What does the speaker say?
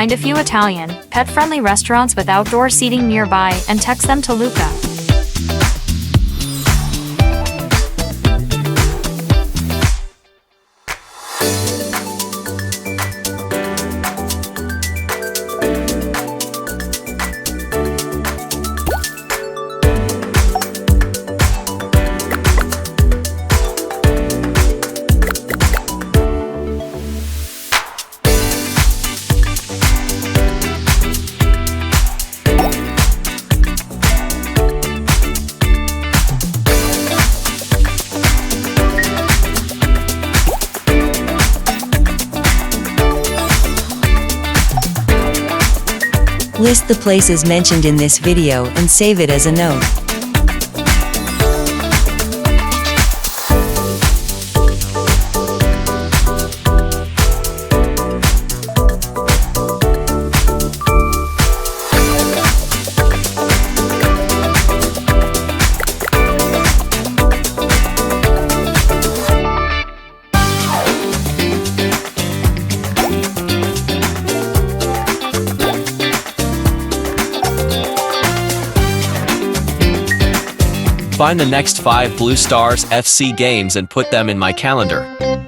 Find a few Italian, pet-friendly restaurants with outdoor seating nearby and text them to Luca. List the places mentioned in this video and save it as a note. Find the next 5 Blue Stars FC games and put them in my calendar.